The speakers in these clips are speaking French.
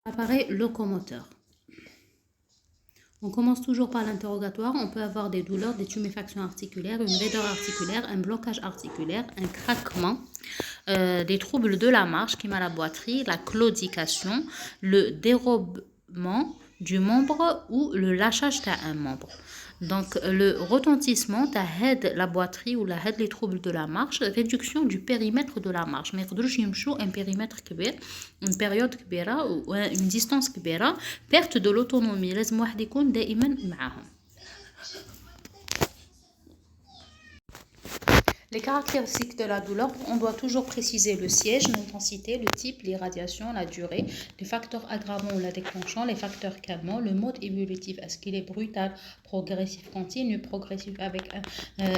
Appareil locomoteur. On commence toujours par l'interrogatoire. On peut avoir des douleurs, des tuméfactions articulaires, une raideur articulaire, un blocage articulaire, un craquement, des troubles de la marche qui m'a la boiterie, la claudication, le dérobement du membre ou le lâchage d'un membre. Donc, le retentissement aide la boiterie ou aide les troubles de la marche, réduction du périmètre de la marche. Mais un périmètre كبير, une période كبيرة ou une distance كبيرة, perte de l'autonomie. لازم واحد يكون دائما معاهم. Les caractéristiques de la douleur, on doit toujours préciser le siège, l'intensité, le type, l'irradiation, la durée, les facteurs aggravants ou la déclenchants, les facteurs calmants, le mode évolutif, est-ce qu'il est brutal, progressif, continu, progressif avec un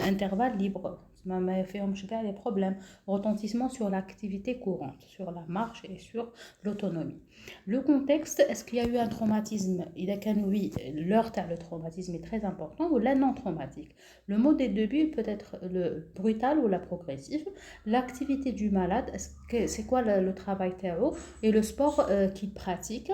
intervalle libre. ما فيهمش كاع les problèmes. Retentissement sur l'activité courante, sur la marche et sur l'autonomie. Le contexte, est-ce qu'il y a eu un traumatisme? إذا كان oui, l'heure le traumatisme est très important ou la non traumatique. Le mot des débuts peut être le brutal ou la progressive. L'activité du malade, c'est quoi le travail théo et le sport qu'il pratique.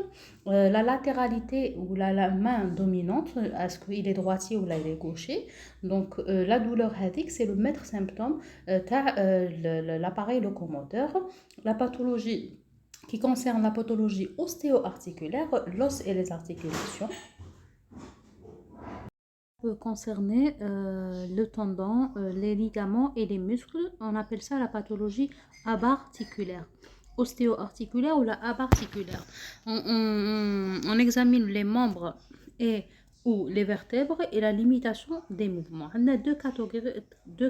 La latéralité ou la main dominante, est-ce qu'il est droitier ou là il est gaucher. Donc la douleur hédique, c'est le maître symptôme l'appareil locomoteur. La pathologie qui concerne la pathologie ostéo-articulaire, l'os et les articulations. Peut concerner le tendon, les ligaments et les muscles. On appelle ça la pathologie abarticulaire, ostéo-articulaire ou la abarticulaire. On examine les membres et ou les vertèbres et la limitation des mouvements. On a deux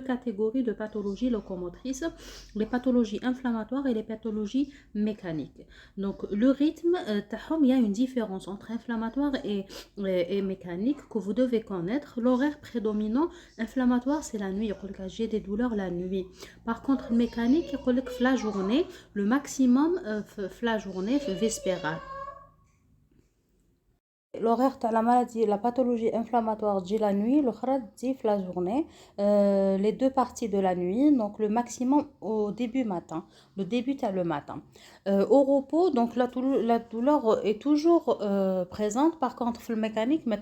catégories de pathologies locomotrices, les pathologies inflammatoires et les pathologies mécaniques. Donc le rythme, il y a une différence entre inflammatoire et mécanique que vous devez connaître. L'horaire prédominant inflammatoire, c'est la nuit. J'ai des douleurs la nuit. Par contre, mécanique, la journée, le maximum la journée vespérale. L'horaire de la maladie, la pathologie inflammatoire dit la nuit, le kharat dit la journée, les deux parties de la nuit, donc le maximum au début matin, le début le matin. Au repos, donc la douleur est toujours présente, par contre, le mécanique, met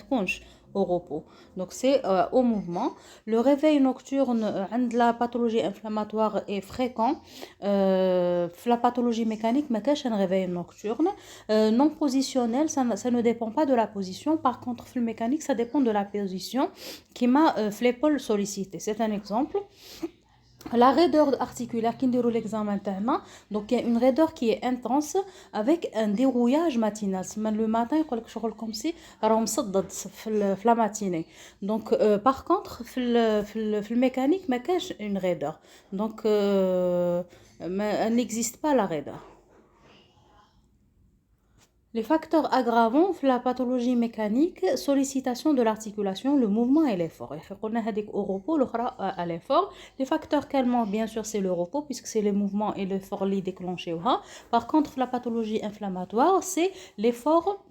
au repos. Donc c'est au mouvement. Le réveil nocturne de la pathologie inflammatoire est fréquent. La pathologie mécanique, mais qu'est-ce un réveil nocturne non positionnel, ça ne dépend pas de la position. Par contre, le mécanique, ça dépend de la position qui m'a l'épaule sollicité. C'est un exemple. La raideur articulaire qui déroule l'examen maintenant, donc il y a une raideur qui est intense avec un dérouillage matinal. Le matin, il y a comme si la matinée. Donc par contre, le mécanique, il y a une raideur. Donc elle n'existe pas la raideur. Les facteurs aggravants, la pathologie mécanique, sollicitation de l'articulation, le mouvement et l'effort. On a au repos, à l'effort. Les facteurs calmants, bien sûr, c'est le repos, puisque c'est les mouvements et l'effort les déclenchés. Par contre, la pathologie inflammatoire, c'est l'effort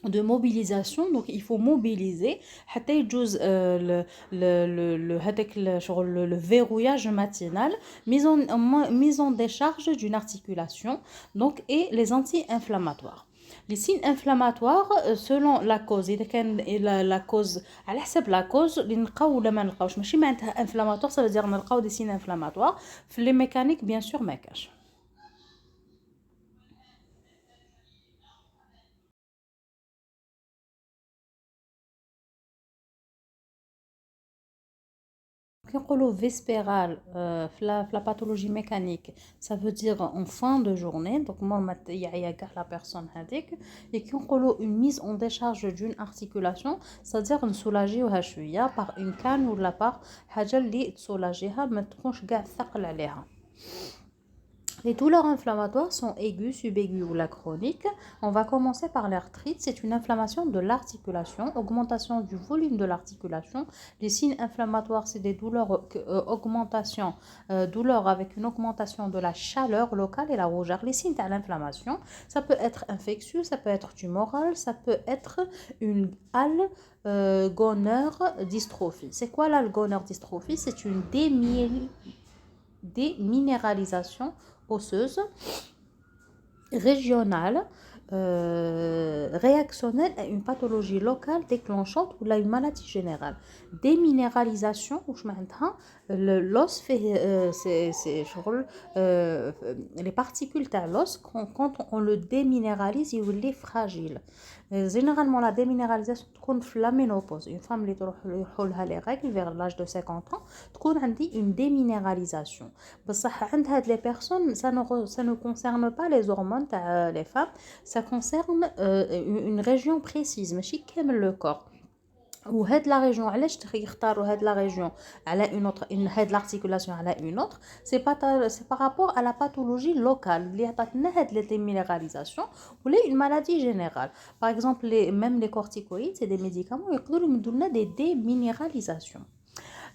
de mobilisation. Donc il faut mobiliser le verrouillage matinal, mise en décharge d'une articulation, donc, et les anti-inflammatoires. Les signes inflammatoires selon la cause, اذا كان la cause على حسب la cause اللي نلقاو ولا ما نلقاوش. ماشي معناتها inflammatoire ça veut dire نلقاو des signes inflammatoires. في les mécaniques bien sûr ما كاش. Quand vespéral, la pathologie mécanique, ça veut dire en fin de journée, donc il y a la personne هذيك, et quand une mise en décharge d'une articulation, c'est-à-dire une soulager par une canne ou la part حاجة اللي تسولاجيها ما تكونش كاع ثقل عليها. Les douleurs inflammatoires sont aiguës, subaiguës ou la chronique. On va commencer par l'arthrite. C'est une inflammation de l'articulation, augmentation du volume de l'articulation. Les signes inflammatoires, c'est des douleurs, douleurs avec une augmentation de la chaleur locale et la rougeur. Les signes de l'inflammation, ça peut être infectieux, ça peut être tumoral, ça peut être une algoneur dystrophie. C'est quoi l'algoneur dystrophie? C'est une déminéralisation osseuse régionale réactionnelle à une pathologie locale déclenchante ou à une maladie générale. Déminéralisation, ou l'os fait, les particules de l'os, quand on le déminéralise, il est fragile. Généralement, la déminéralisation تكون في la ménopause. Une femme qui a les règles vers l'âge de 50 ans, تكون عندي une déminéralisation. بصح عند هاد les personnes, ça ne concerne pas les hormones les femmes, ça concerne une région précise, ماشي كامل le corps. وهاد لا ريجون علاش يختاروا هاد لا ريجون على اون اوتر هاد l'articulation على اون اوتر سي par rapport à la pathologie locale اللي عطات لنا هاد لي مينéralisation ولا une maladie générale. Par exemple même les corticoïdes, c'est des médicaments يقدروا يمدوا لنا des déminéralisations.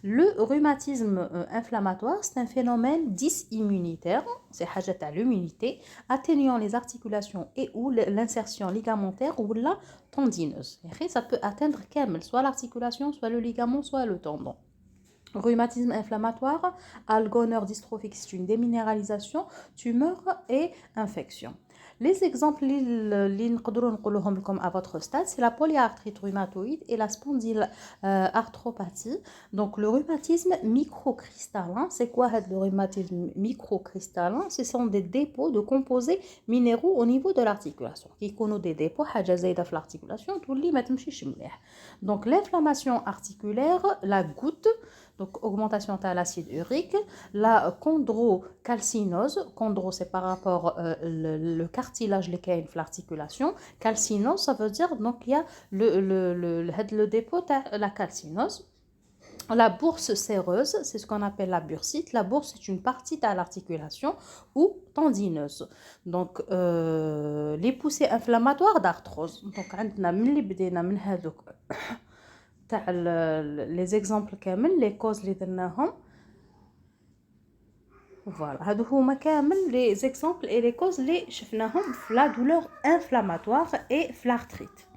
Le rhumatisme inflammatoire, c'est un phénomène dysimmunitaire, c'est حاجة تاع l'immunité, atténuant les articulations et ou l'insertion ligamentaire ou la tendineuse. Et ça peut atteindre soit l'articulation, soit le ligament, soit le tendon. Rhumatisme inflammatoire, algoneur dystrophique, c'est une déminéralisation, tumeur et infection. Les exemples comme à votre stade, c'est la polyarthrite rhumatoïde et la spondylarthropathie. Donc le rhumatisme microcristallin, c'est quoi le rhumatisme microcristallin? Ce sont des dépôts de composés minéraux au niveau de l'articulation. Qui connaissent des dépôts, l'articulation, donc l'inflammation articulaire, la goutte, donc augmentation de l'acide urique, la chondrocalcinose, chondro c'est par rapport le cartilage qui est l'articulation, calcinose ça veut dire donc il y a le dépôt de la calcinose. La bourse séreuse, c'est ce qu'on appelle la bursite. La bourse est une partie de l'articulation ou tendineuse. Donc les poussées inflammatoires d'arthrose. Donc les exemples كامل les causes اللي درناهم voilà هادو هما كامل les exemples et les causes اللي شفناهم في la douleur inflammatoire et l'arthrite.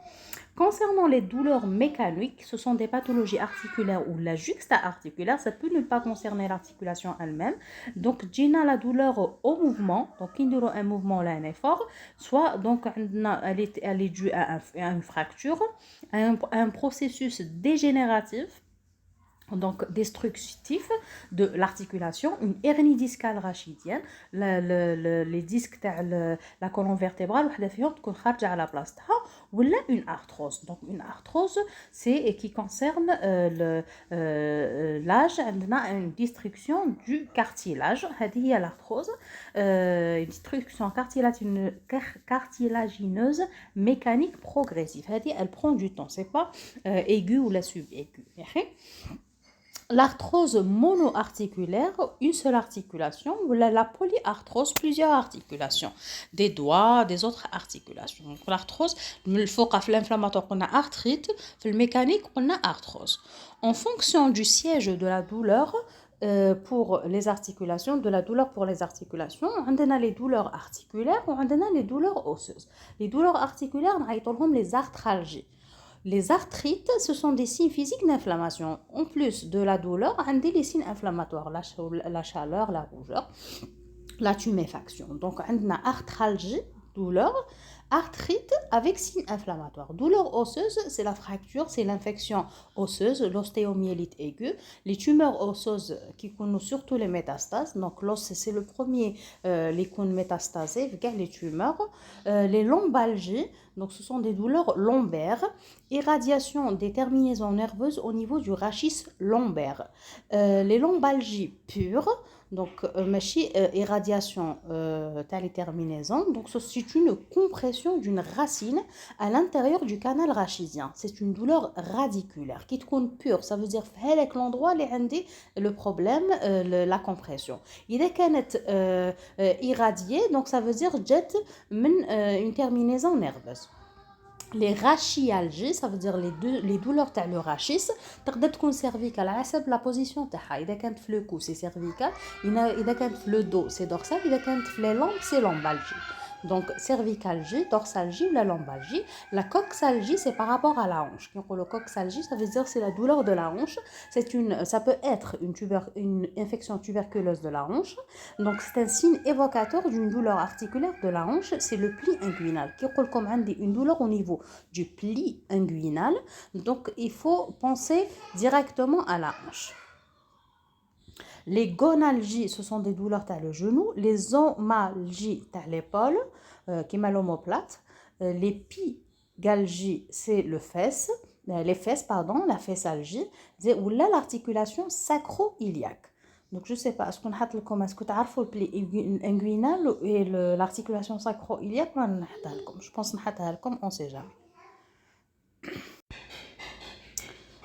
Concernant les douleurs mécaniques, ce sont des pathologies articulaires ou la juxta-articulaire, ça peut ne pas concerner l'articulation elle-même. Donc, la douleur au mouvement, donc un mouvement là un effort, soit donc elle est due à une fracture, à un processus dégénératif, donc destructif de l'articulation, une hernie discale rachidienne, les disques de la colonne vertébrale à la place ou une arthrose. Donc une arthrose, c'est qui concerne l'âge, une destruction du cartilage. C'est l'arthrose, une destruction cartilagineuse mécanique progressive. Elle prend du temps, c'est pas aigu ou la subaiguë. L'arthrose monoarticulaire, une seule articulation, ou la polyarthrose, plusieurs articulations, des doigts, des autres articulations. Donc l'arthrose, il faut qu'à l'inflammatoire on a arthrite, le mécanique on a arthrose. En fonction du siège de la douleur pour les articulations, de la douleur pour les articulations, on a les douleurs articulaires ou on a les douleurs osseuses. Les douleurs articulaires, on a les arthralgies. Les arthrites, ce sont des signes physiques d'inflammation. En plus de la douleur, on a les signes inflammatoires, la chaleur, la rougeur, la tuméfaction. Donc, on a arthralgie, douleur, arthrite avec signes inflammatoires. Douleur osseuse, c'est la fracture, c'est l'infection osseuse, l'ostéomyélite aiguë, les tumeurs osseuses qui connaissent surtout les métastases. Donc l'os, c'est le premier les métastasés, les tumeurs, les lombalgies. Donc ce sont des douleurs lombaires, irradiation des terminaisons nerveuses au niveau du rachis lombaire. Les lombalgies pures, donc irradiation t'as les terminaisons, donc c'est une compression d'une racine à l'intérieur du canal rachidien. C'est une douleur radiculaire qui te compte pure, ça veut dire avec l'endroit où est le problème, la compression. Il est irradié, donc ça veut dire jet une terminaison nerveuse. Les rachialgies, ça veut dire les douleurs de le rachis, تقدر تكون cervicale على حسب la position تاعها. إذا كانت في le cou c'est cervical, إذا كانت في le dos c'est dorsal, إذا كانت في les lombes c'est lombalgie. Donc, cervicalgie, dorsalgie ou la lombalgie. La coxalgie, c'est par rapport à la hanche. Quand on dit coxalgie, ça veut dire c'est la douleur de la hanche. Ça peut être une infection tuberculeuse de la hanche. Donc, c'est un signe évocateur d'une douleur articulaire de la hanche. C'est le pli inguinal. Qui comme une douleur au niveau du pli inguinal. Donc, il faut penser directement à la hanche. Les gonalgies, ce sont des douleurs dans le genou. Les omalgies, dans l'épaule, qui est l'omoplate. Les pigalgies, c'est les fesses, pardon, la fessalgie. Ou là, l'articulation sacro-iliaque. Donc, je ne sais pas, est-ce que tu as le pli inguinal et l'articulation sacro-iliaque? Je pense que on ne sait jamais.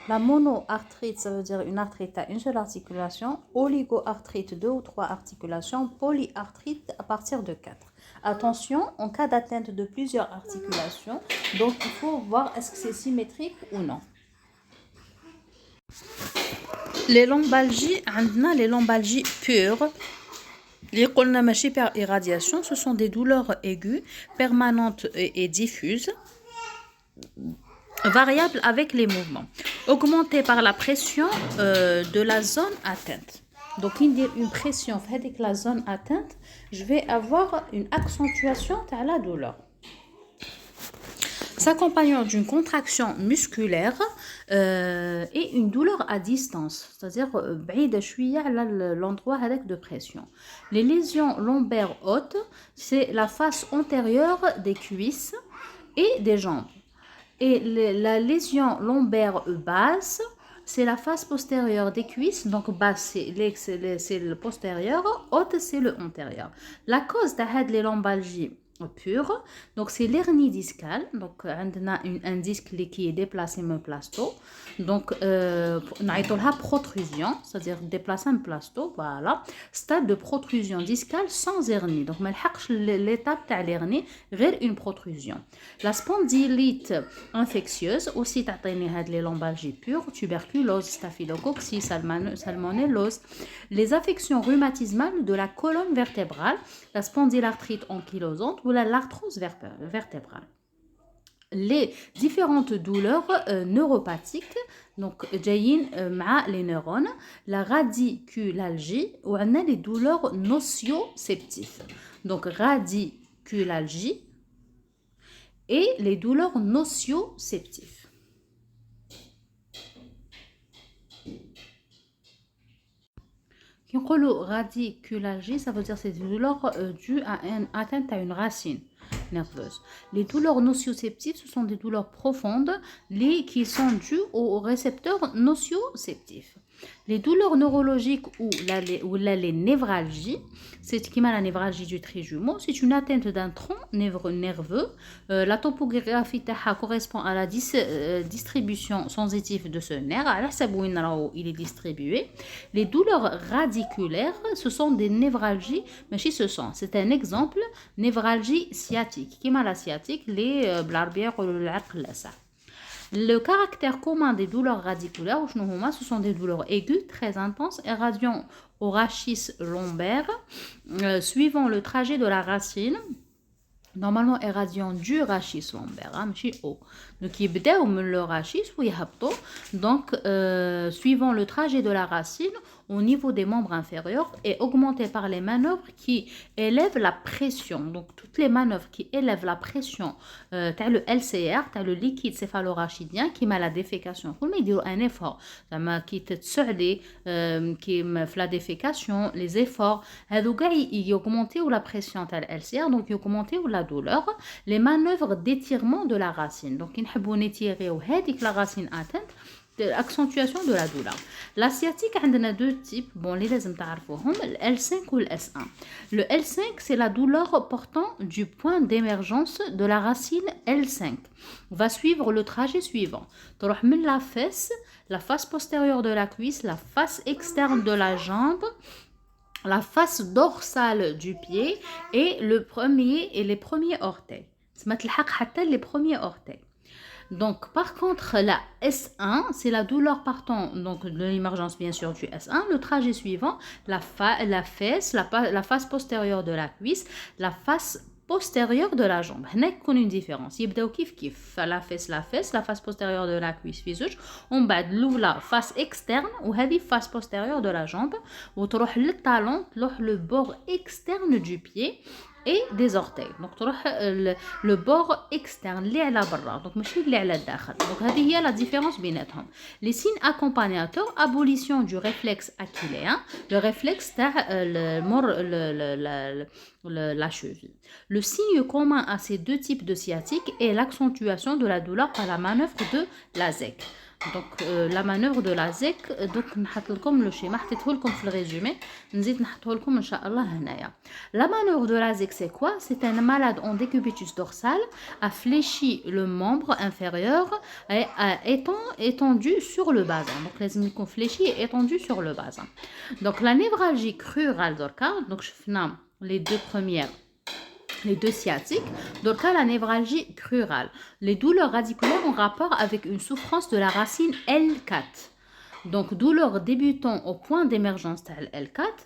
La monoarthrite, ça veut dire une arthrite à une seule articulation. Oligoarthrite, 2 ou 3 articulations. Polyarthrite à partir de 4. Attention, en cas d'atteinte de plusieurs articulations, donc il faut voir est-ce que c'est symétrique ou non. Les lombalgies, les lombalgies pures. Les colonamachies par irradiation, ce sont des douleurs aiguës, permanentes et diffuses, variable avec les mouvements, augmentée par la pression de la zone atteinte. Donc, une pression avec la zone atteinte, je vais avoir une accentuation de la douleur. S'accompagnant d'une contraction musculaire et une douleur à distance, c'est-à-dire l'endroit avec de pression. Les lésions lombaires hautes, c'est la face antérieure des cuisses et des jambes. Et la lésion lombaire basse, c'est la face postérieure des cuisses. Donc, basse, c'est le postérieur. Haute, c'est le antérieur. La cause de les lombalgies pures, donc c'est l'hernie discale. Donc, on a un disque qui est déplacé un plasto. Donc, on a protrusion, c'est-à-dire déplacer un plasto. Voilà. Stade de protrusion discale sans hernie. Donc, l'étape de l'hernie, une protrusion. La spondylite infectieuse, aussi les lombalgies pures, tuberculose, staphylococci, salmonellose. Les affections rhumatismales de la colonne vertébrale, la spondylarthrite ankylosante ou l'arthrose vertébrale. Les différentes douleurs neuropathiques, donc jayin les neurones, la radiculalgie ou les douleurs nocioceptives. Donc radiculalgie et les douleurs nocioceptives. Quand on dit radiculalgie, ça veut dire que c'est des douleurs dues à une atteinte à une racine nerveuse. Les douleurs nocioceptives, ce sont des douleurs profondes qui sont dues aux récepteurs nocioceptifs. Les douleurs neurologiques ou les névralgies, c'est qui m'a la névralgie du trijumeau, c'est une atteinte d'un tronc nerveux. La topographie correspond à la distribution sensitive de ce nerf. À la sabouine, il est distribué. Les douleurs radiculaires, ce sont des névralgies, mais c'est un exemple, névralgie sciatique. Qui m'a la sciatique, les blarbières ou l'aql. Le caractère commun des douleurs radiculaires, ce sont des douleurs aiguës, très intenses, irradiant au rachis lombaire, suivant le trajet de la racine. Normalement, irradiant du rachis lombaire, donc il le rachis, donc suivant le trajet de la racine au niveau des membres inférieurs et augmenté par les manœuvres qui élèvent la pression. Donc toutes les manœuvres qui élèvent la pression, tu as le LCR, tu as le liquide céphalorachidien qui met la défécation. Il faut dire un effort, qui te qui fait la défécation, les efforts, ils augmentent la pression de LCR, donc ils augmentent la douleur, les manœuvres d'étirement de la racine. Donc il faut étirer la racine atteinte, l'accentuation de la douleur. La sciatique, on a deux types, bon, les لازم تعرفوهم, le L5 ou le S1. Le L5, c'est la douleur portant du point d'émergence de la racine L5. On va suivre le trajet suivant. تروح من la fesse, la face postérieure de la cuisse, la face externe de la jambe, la face dorsale du pied et les premiers orteils. Les premiers orteils. Donc, par contre, la S1, c'est la douleur partant donc, de l'émergence, bien sûr, du S1. Le trajet suivant, la fesse, la face postérieure de la cuisse, la face postérieure de la jambe. هنا يكون une différence. يبداو كيف la face postérieure de la cuisse في زوج ومن بعد الاولى face externe وهذه face postérieure de la jambe وتروح للطالون تروح le bord externe du pied et des orteils. Donc تروح le bord externe اللي على برا donc ماشي اللي على الداخل. Donc هذه هي la différence بيناتهم. Les signes accompagnateurs: abolition du réflexe achilléen, le réflexe تاع la cheville. Le signe commun à ces deux types de sciatique est l'accentuation de la douleur par la manœuvre de la ZEC. Donc la manœuvre de la ZEC donc نحط لكم لو شيما حطيته لكم في الريزومي نزيد نحطه لكم ان شاء الله هنايا. La manœuvre de la ZEC c'est quoi? C'est un malade en décubitus dorsal a fléchi le membre inférieur et étendu sur le bassin. Donc لازم يكون fléchi et étendu sur le bassin. Donc la névralgie crurale دركا donc شفنا les deux sciatiques, donc la névralgie crurale. Les douleurs radiculaires ont rapport avec une souffrance de la racine L4. Donc, douleur débutant au point d'émergence de L4,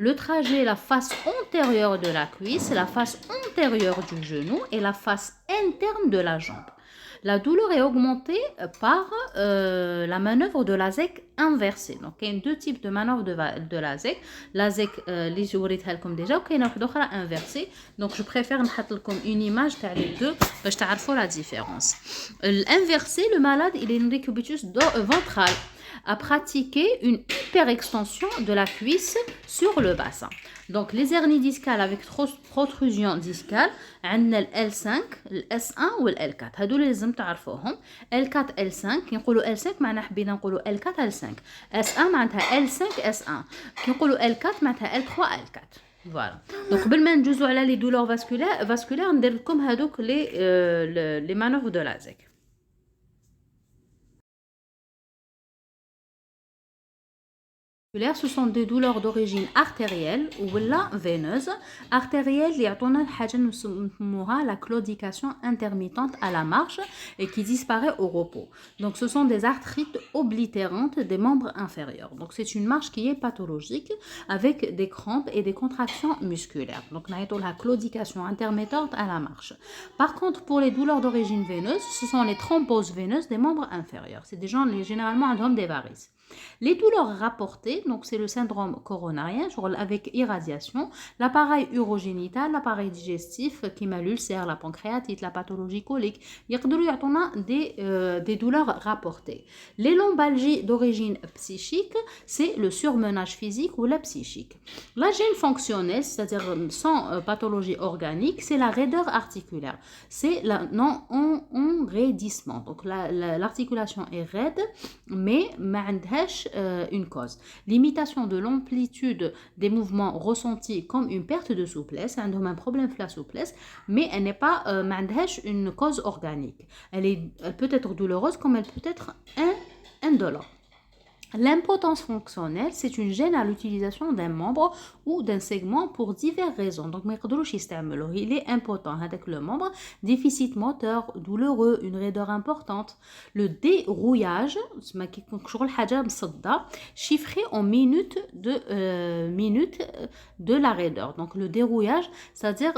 le trajet, la face antérieure de la cuisse, la face antérieure du genou et la face interne de la jambe. La douleur est augmentée par la manœuvre de la ZEC inversée. Donc, il y a deux types de manœuvres de la ZEC. La ZEC, les je vous comme déjà, ou il y a une autre inversée. Donc, je préfère mettre une image de les deux pour que vous la différence. L'inversé, le malade, il est une décubitus ventrale à pratiquer une hyperextension de la cuisse sur le bassin. Donc les hernies discales avec protrusion discale, عندنا ال L5, ال S1 وال L4. هادو اللي لازم تعرفوهم. L4 L5 نقولوا L5 معناها حبينا نقولوا L4 L5. S1 معناتها L5 S1. كي نقولوا L4 معناتها L3 L4. Voilà. Donc قبل ما نجوزوا على les douleurs vasculaires ندير لكم هادوك les manœuvres de la ZEC. Ce sont des douleurs d'origine artérielle ou veineuse. Artérielle, il y a la claudication intermittente à la marche et qui disparaît au repos. Donc, ce sont des arthrites oblitérantes des membres inférieurs. Donc, c'est une marche qui est pathologique avec des crampes et des contractions musculaires. Donc, on a la claudication intermittente à la marche. Par contre, pour les douleurs d'origine veineuse, ce sont les thromboses veineuses des membres inférieurs. C'est des gens généralement ont des varices. Les douleurs rapportées, donc c'est le syndrome coronarien avec irradiation, l'appareil urogénital, l'appareil digestif qui m'a l'ulcère, la pancréatite, la pathologie colique, il y a des douleurs rapportées. Les lombalgies d'origine psychique, c'est le surmenage physique ou la psychique. La gêne fonctionnelle, c'est-à-dire sans pathologie organique, c'est la raideur articulaire, c'est le non-enraidissement. Donc l'articulation est raide, mais une cause. L'imitation de l'amplitude des mouvements ressentis comme une perte de souplesse, un problème de la souplesse, mais elle n'est pas une cause organique. Elle peut être douloureuse comme elle peut être indolore. L'impotence fonctionnelle, c'est une gêne à l'utilisation d'un membre ou d'un segment pour diverses raisons. Donc, il est impotent avec le membre, déficit moteur, douloureux, une raideur importante. Le dérouillage, chiffré en minutes de la raideur. Donc, le dérouillage, c'est-à-dire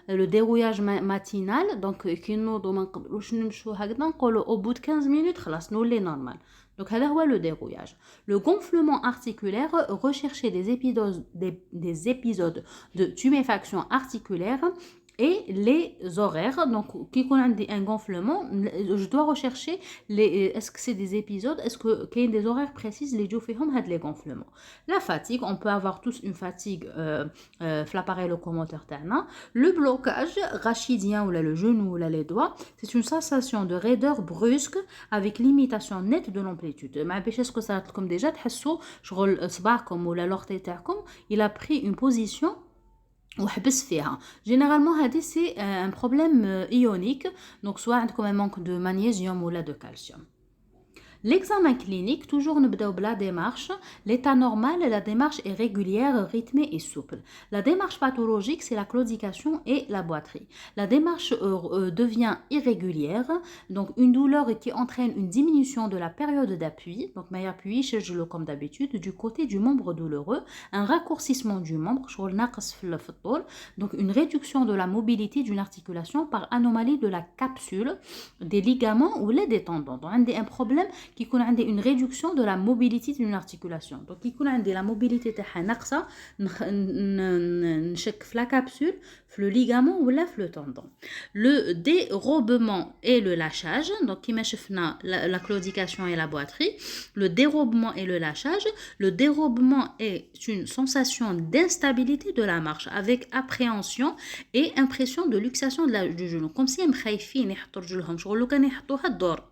le dérouillage matinal, donc au bout de 15 minutes, c'est normal. Donc, c'est le dérouillage. Le gonflement articulaire, rechercher des épisodes de tuméfaction articulaire et les horaires. Donc, qui connaît un gonflement, je dois rechercher est-ce que c'est des épisodes, est-ce qu'il y a des horaires précises les les gonflements. La fatigue, on peut avoir tous une fatigue l'appareil locomoteur terna. Le blocage rachidien ou le genou ou les doigts, c'est une sensation de raideur brusque avec limitation nette de l'amplitude. Mais est-ce que ça comme déjà تحسوا شغل صباعكم ولا l'orteil تاعكم il a pris une position وحبس فيها. Généralement, c'est un problème ionique, donc soit عندكم un manque de magnésium ou de calcium. L'examen clinique, toujours نبداو بلا démarche. L'état normal, la démarche est régulière, rythmée et souple. La démarche pathologique, c'est la claudication et la boiterie. La démarche devient irrégulière, donc une douleur qui entraîne une diminution de la période d'appui, donc ما يappuie comme d'habitude, du côté du membre douloureux, un raccourcissement du membre, شغل ناقص في الطول, donc une réduction de la mobilité d'une articulation par anomalie de la capsule, des ligaments ou des tendons. Donc, on a un problème qui a une réduction de la mobilité d'une articulation. Donc, il y a la mobilité تاعها ناقصة, نشك في la capsule, في le ligament ou le tendon. Le dérobement et le lâchage, donc qui شفنا la claudication et la boiterie, le dérobement et le lâchage. Le dérobement est une sensation d'instabilité de la marche avec appréhension et impression de luxation du genou, comme si مخايفين يحطوا رجلهم شغل لو كان يحطوها الدور.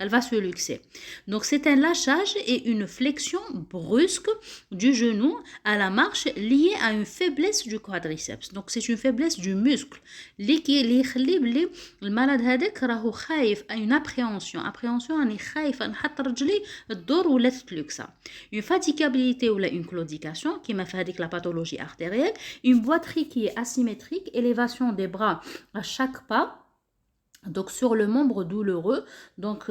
Elle va se luxer. Donc, c'est un lâchage et une flexion brusque du genou à la marche liée à une faiblesse du quadriceps. Donc, c'est une faiblesse du muscle. Le malade هذاك راهو خايف à une appréhension. Appréhension, أني خايفة نحط رجلي الدور ولا تتلوكسا. Une fatigabilité ou une claudication, qui m'a fait la pathologie artérielle. Une boiterie qui est asymétrique. Élévation des bras à chaque pas. Donc sur le membre douloureux, donc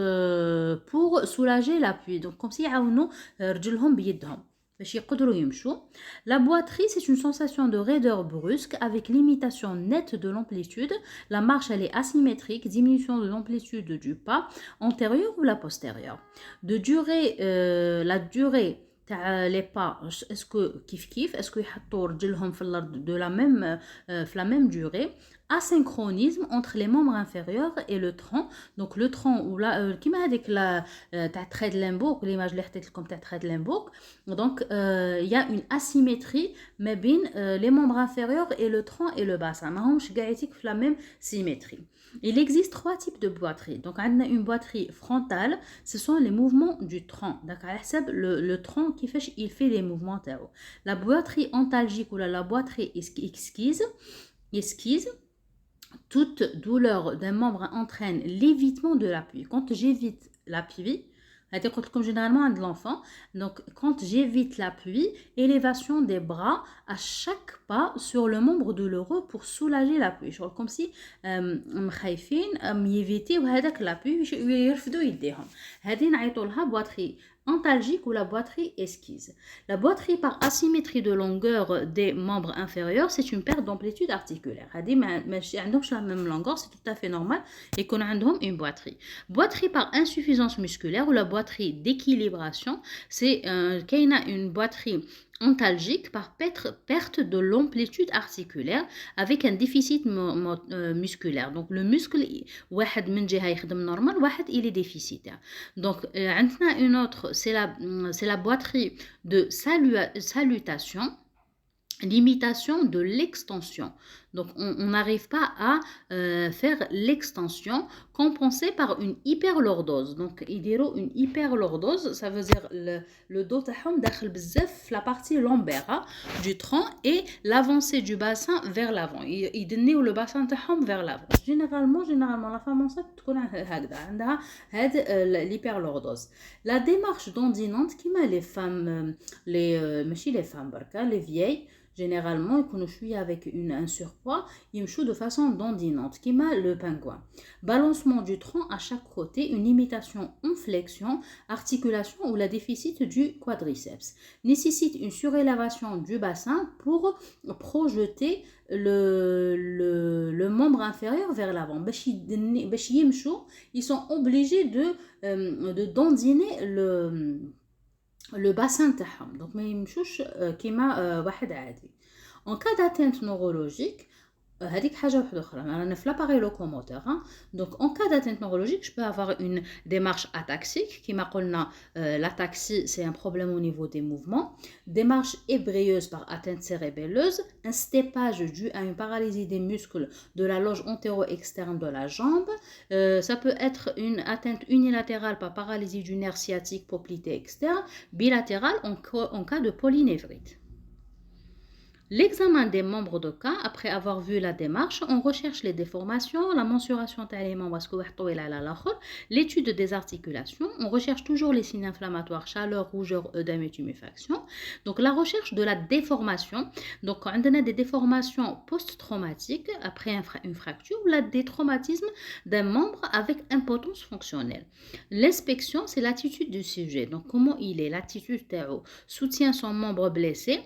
pour soulager l'appui, donc comme si يعاونوا رجلهم بيدهم باش يقدروا يمشوا. La boiterie, c'est une sensation de raideur brusque avec limitation nette de l'amplitude. La marche, elle est asymétrique, diminution de l'amplitude du pas antérieur ou la postérieure. De durée, la durée les pas, est-ce que كيف est-ce que يحطوا رجلهم في الارض de la même durée. Asynchronisme entre les membres inférieurs et le tronc. Donc le tronc ou là كيما هذيك لا تاع تريد لامبورغ, l'image اللي حطيت لكم تاع تريد لامبورغ. Donc il y a une asymétrie ما بين les membres inférieurs et le tronc et le bassin, ماهمش قاعدين في la même symétrie. Il existe 3 types de boiterie. Donc, on a une boiterie frontale, ce sont les mouvements du tronc. D'accord, le tronc qui fait, il fait des mouvements. La boiterie antalgique ou la boiterie esquisse, toute douleur d'un membre entraîne l'évitement de l'appui. Quand j'évite l'appui, comme généralement de l'enfant, donc quand j'évite l'appui, élévation des bras à chaque pas sur le membre douloureux pour soulager l'appui. Comme si مخايفين يفيتيو هذاك l'appui ويرفدوا يديهم. هذه نعيطوا لها boiterie antalgique ou la boiterie esquisse. La boiterie par asymétrie de longueur des membres inférieurs, c'est une perte d'amplitude articulaire. هذه ماشي عندهمش la même longueur, c'est tout à fait normal et qu'on a عندهم une boiterie. Boiterie par insuffisance musculaire ou la boiterie d'équilibration, c'est qu'il y a une boiterie antalgique par perte de l'amplitude articulaire avec un déficit musculaire. Donc le muscle, واحد من جهة يخدم normal, واحد il est déficitaire. Donc عندنا une autre, c'est la boiterie de salutation, limitation de l'extension. Donc, on n'arrive pas à faire l'extension compensée par une hyperlordose. Donc, une hyperlordose, ça veut dire le dos تاعهم داخل بزاف la partie lombaire du tronc et l'avancée du bassin vers l'avant. يدنيو le bassin تاعهم vers l'avant. Généralement, la femme enceinte تكون هكذا عندها l'hyperlordose. La démarche dandinante qui met les femmes, ماشي les femmes بركا, les vieilles, généralement, ils connaissent avec un surpoids, ils marchent de façon dandinante, qui m'a le pingouin. Balancement du tronc à chaque côté, une limitation en flexion, articulation ou la déficit du quadriceps. Nécessite une surélévation du bassin pour projeter le membre inférieur vers l'avant. Ils sont obligés de dandiner le bassin تاعهم. Donc ما يمشوش كيما واحد عادي. En cas d'atteinte neurologique, هذيك حاجة واحدة أخرى. أنا في l'appareil locomoteur. Donc en cas d'atteinte neurologique, je peux avoir une démarche ataxique qui m'a قلنا l'ataxie, c'est un problème au niveau des mouvements. Démarche ébrieuse par atteinte cérébelleuse, un stépage dû à une paralysie des muscles de la loge antéro-externe de la jambe. Ça peut être une atteinte unilatérale par paralysie du nerf sciatique poplité externe, bilatérale en cas de polynévrite. L'examen des membres de cas, après avoir vu la démarche, on recherche les déformations, la mensuration des membres, l'étude des articulations, on recherche toujours les signes inflammatoires, chaleur, rougeur, œdème et tuméfaction. Donc la recherche de la déformation, donc on a des déformations post-traumatiques après une fracture ou des traumatismes d'un membre avec impotence fonctionnelle. L'inspection, c'est l'attitude du sujet, donc comment il est, l'attitude soutient son membre blessé.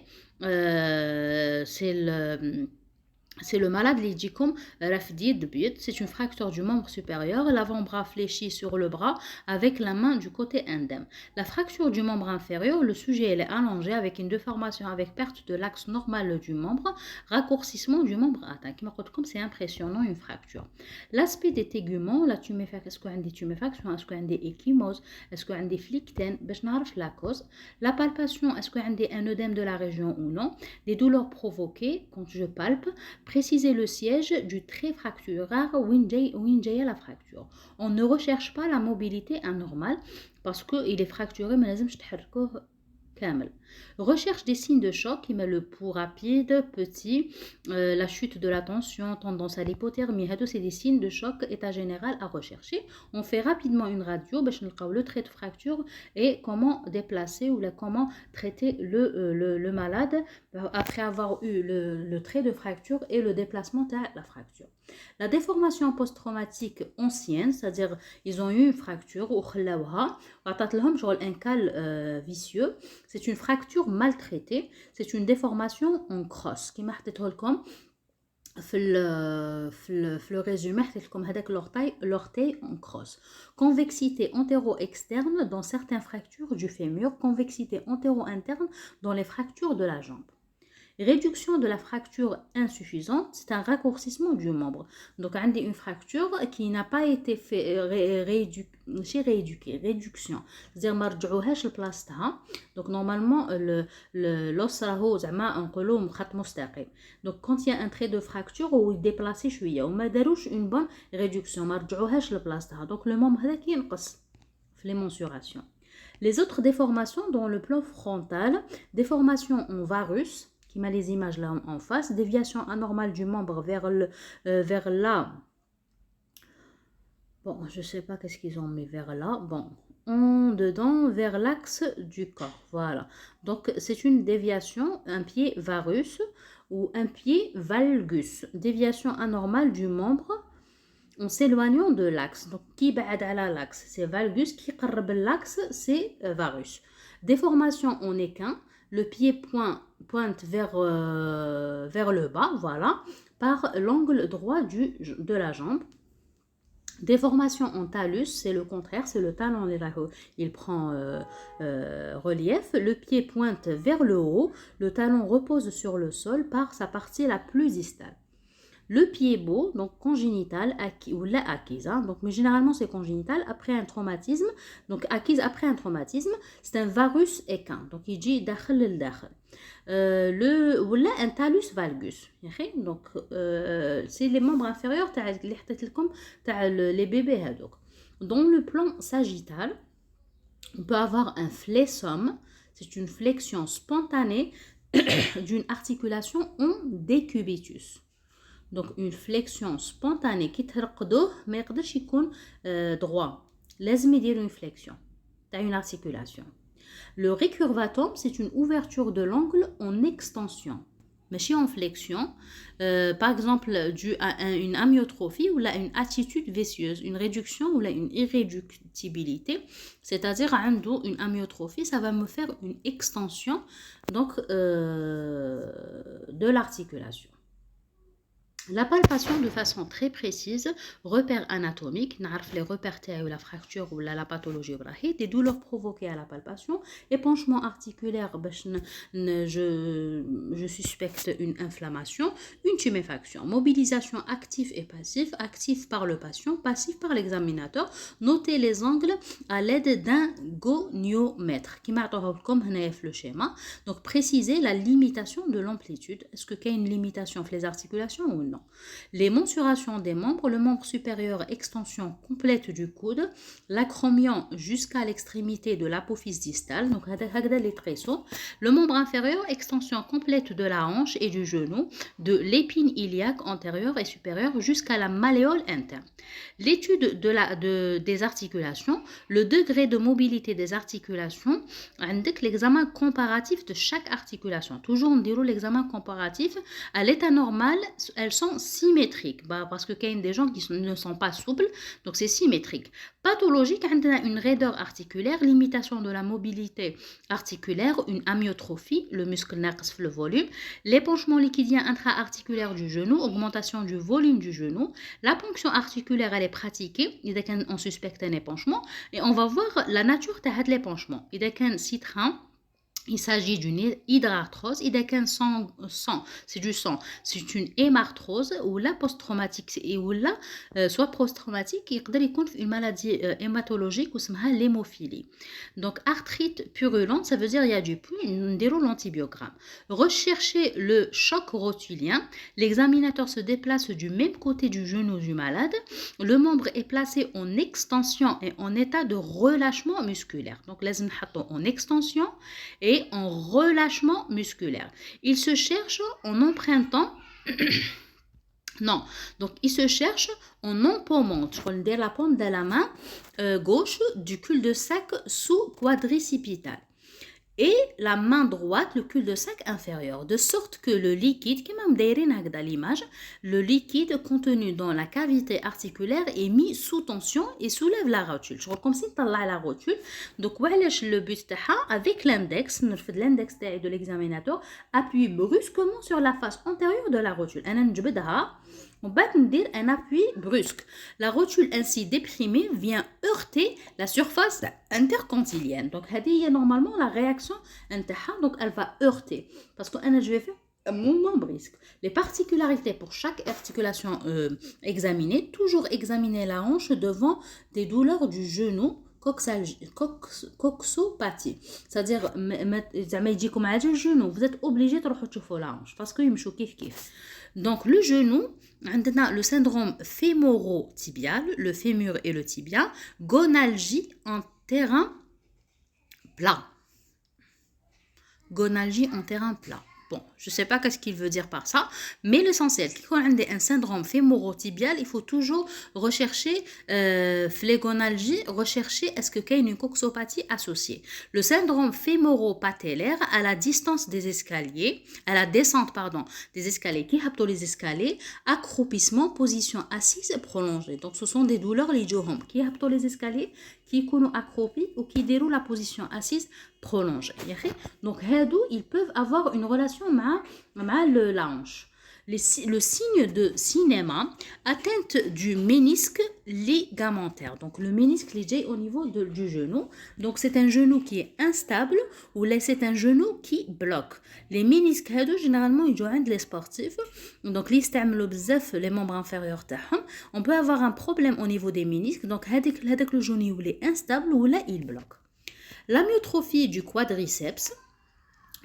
C'est le malade qui dit comme c'est une fracture du membre supérieur, l'avant-bras fléchi sur le bras avec la main du côté indemne. La fracture du membre inférieur, le sujet elle est allongé avec une déformation avec perte de l'axe normal du membre, raccourcissement du membre atteint. Comme c'est impressionnant une fracture. L'aspect des téguments, la tuméfaction, est-ce qu'il y a des tuméfactions, est-ce qu'il y a des échymoses, est-ce qu'il y a des flictènes, je n'arrive la cause. La palpation, est-ce qu'il y a un œdème de la région ou non. Des douleurs provoquées quand je palpe. Préciser le siège du trait fracturaire où est la fracture. On ne recherche pas la mobilité anormale parce qu'il est fracturé, mais لازمش تحركوه كامل. Recherche des signes de choc qui met le pouls rapide, petit, la chute de la tension, tendance à l'hypothermie. C'est des signes de choc état général à rechercher. On fait rapidement une radio pour le trait de fracture et comment déplacer ou comment traiter le malade après avoir eu le trait de fracture et le déplacement de la fracture. La déformation post-traumatique ancienne, c'est-à-dire ils ont eu une fracture ou un cal vicieux, c'est une fracture maltraitée, c'est une déformation en crosse qui m'a dit comme le résumé comme l'orteil en crosse. Convexité antéro-externe dans certaines fractures du fémur, convexité antéro-interne dans les fractures de la jambe. Réduction de la fracture insuffisante, c'est un raccourcissement du membre. Donc, on a une fracture qui n'a pas été rééduquée, réduction. C'est-à-dire, marjouhash le plastin. Donc, normalement, l'os raho, zama, on colombe, khat mustaqim. Donc, quand il y a un trait de fracture ou il déplace chouïa, on madarouche une bonne réduction, marjouhash le plastin. Donc, le membre là qui est les mensurations. Les autres déformations dans le plan frontal, déformation en varus, qui met les images là en face, déviation anormale du membre vers là. Bon, je sais pas qu'est-ce qu'ils ont mis vers là. Bon, dedans vers l'axe du corps. Voilà. Donc c'est une déviation, un pied varus ou un pied valgus. Déviation anormale du membre en s'éloignant de l'axe. Donc qui ba'ad ala l'axe, c'est valgus, qui qarrab l'axe, c'est varus. Déformation en équin. Le pied pointe vers le bas, voilà, par l'angle droit de la jambe. Déformation en talus, c'est le contraire, c'est le talon, il prend relief. Le pied pointe vers le haut, le talon repose sur le sol par sa partie la plus distale. Le pied beau, donc congénital ou la acquise, hein, donc, mais généralement c'est congénital après un traumatisme. Donc acquise après un traumatisme, c'est un varus équin. Donc il dit dakhel le dakhel. Ou là un talus valgus. Donc c'est les membres inférieurs les bébés. Dans le plan sagittal, on peut avoir un flessum, c'est une flexion spontanée d'une articulation en décubitus. Donc une flexion spontanée qui ترقدوه ما يقدرش يكون droit. لازم يدير une flexion. T'as une articulation. Le récurvatum, c'est une ouverture de l'angle en extension. Mais en flexion, par exemple dû à une amyotrophie ou là une attitude vésieuse, une réduction ou là une irréductibilité, c'est-à-dire une amyotrophie, ça va me faire une extension donc de l'articulation. La palpation de façon très précise, repères anatomiques, les repères ou la fracture ou la pathologie, des douleurs provoquées à la palpation, épanchement articulaire, je suspecte une inflammation, une tuméfaction, mobilisation active et passive, active par le patient, passive par l'examinateur, notez les angles à l'aide d'un goniomètre, qui m'a comme le schéma, donc préciser la limitation de l'amplitude, est-ce qu'il y a une limitation dans les articulations ou non? dominant. Les mensurations des membres, le membre supérieur, extension complète du coude, l'acromion jusqu'à l'extrémité de l'apophyse distale, donc les tressos. Le membre inférieur, extension complète de la hanche et du genou, de l'épine iliaque antérieure et supérieure jusqu'à la malléole interne. L'étude des articulations, le degré de mobilité des articulations, avec l'examen comparatif de chaque articulation. Toujours on déroule l'examen comparatif. À l'état normal, elles sont symétriques, parce que il y a des gens qui ne sont pas souples, donc c'est symétrique. Pathologique, on a une raideur articulaire, limitation de la mobilité articulaire, une amyotrophie, le muscle naqs le volume, l'épanchement liquidien intra-articulaire du genou, augmentation du volume du genou, la ponction articulaire elle est pratiquée, on suspecte un épanchement, et on va voir la nature de l'épanchement. Il y a un citron. Il s'agit d'une hydrarthrose, il y a qu'un sang, c'est du sang, c'est une hémarthrose ou la post-traumatique ou la soit post-traumatique, il peut y avoir une maladie hématologique ou s'appelle l'hémophilie. Donc arthrite purulente, ça veut dire il y a du pus, on déroule l'antibiogramme. Recherchez le choc rotulien, l'examinateur se déplace du même côté du genou du malade, le membre est placé en extension et en état de relâchement musculaire. Donc les en extension et en relâchement musculaire. Il se cherche en empruntant non, donc il se cherche en empaumant, je vais dire la paume de la main gauche du cul-de-sac sous-quadricipital et la main droite, le cul-de-sac inférieur, de sorte que le liquide, comme dans l'image, le liquide contenu dans la cavité articulaire est mis sous tension et soulève la rotule. Je comme si tu la rotule. Donc, le but avec l'index, l'index de l'examinateur, appuie brusquement sur la face antérieure de la rotule. On va dire un appui brusque. La rotule ainsi déprimée vient heurter la surface intercondilienne. Donc, c'est normalement la réaction donc elle va heurter. Parce que je vais faire un mouvement brusque. Les particularités pour chaque articulation examinée, toujours examiner la hanche devant des douleurs du genou, coxopathie. C'est-à-dire, le genou, vous êtes obligé de regarder la hanche parce qu'il me choque kif. Donc, le genou, on a le syndrome fémoro-tibial, le fémur et le tibia, gonalgie en terrain plat. Gonalgie en terrain plat. Bon, je ne sais pas qu'est-ce qu'il veut dire par ça, mais l'essentiel, quand on a un syndrome fémoro-tibial, il faut toujours rechercher phlégonalgie, rechercher est-ce qu'il y a une coxopathie associée. Le syndrome fémoro-patellaire, à la distance des escaliers, à la descente, des escaliers, qui hapto les escaliers, accroupissement, position assise prolongée. Donc, ce sont des douleurs lidiohom, qui hapto les escaliers, qui sont accroupis ou qui déroulent la position assise prolongée. Donc, ils peuvent avoir une relation avec la hanche. Le signe de cinéma, atteinte du ménisque ligamentaire. Donc, le ménisque est au niveau du genou. Donc, c'est un genou qui est instable ou c'est un genou qui bloque. Les ménisques, généralement, ils jouent les sportifs. Donc, les membres inférieurs. On peut avoir un problème au niveau des ménisques. Donc, le genou est instable ou là, il bloque. L'amyotrophie du quadriceps.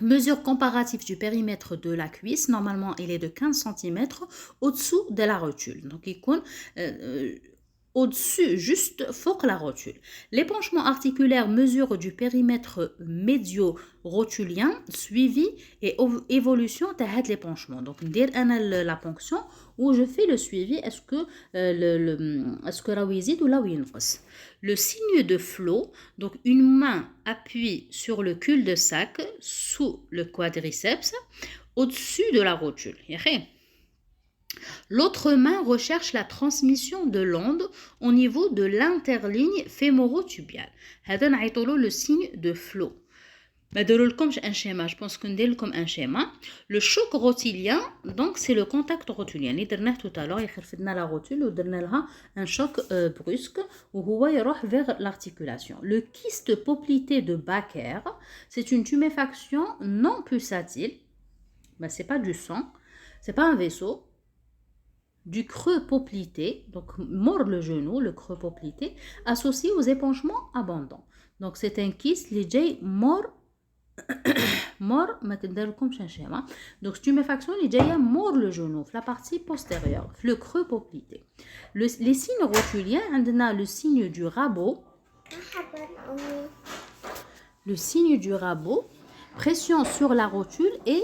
Mesure comparative du périmètre de la cuisse, normalement il est de 15 cm au-dessous de la rotule. Donc il compte au-dessus, juste fort la rotule. L'épanchement articulaire mesure du périmètre médio-rotulien suivi et évolution de l'épanchement. Donc, je dire la ponction où je fais le suivi, est-ce que la visite ou la winfos. Le signe de flot, donc une main appuie sur le cul-de-sac sous le quadriceps au-dessus de la rotule. L'autre main recherche la transmission de l'onde au niveau de l'interligne fémoro-tubiale. C'est le signe de flot. Un schéma, je pense qu'on dit comme un schéma. Le choc rotulien, donc c'est le contact rotulien. On a tout à l'heure, on a la rotule, on a un choc brusque où il va vers l'articulation. Le kyste poplité de Baker, c'est une tuméfaction non pulsatile. Ce n'est pas du sang, ce n'est pas un vaisseau. Du creux poplité, donc mord le genou, le creux poplité, associé aux épanchements abondants. Donc c'est un kyste, les mord mort ما تنديرلكمش un schéma. Donc stupéfaction اللي جايه mort le genou في la partie postérieure في le creux poplité. Les signes rotuliens عندنا le signe du rabot. Le signe du rabot, pression sur la rotule et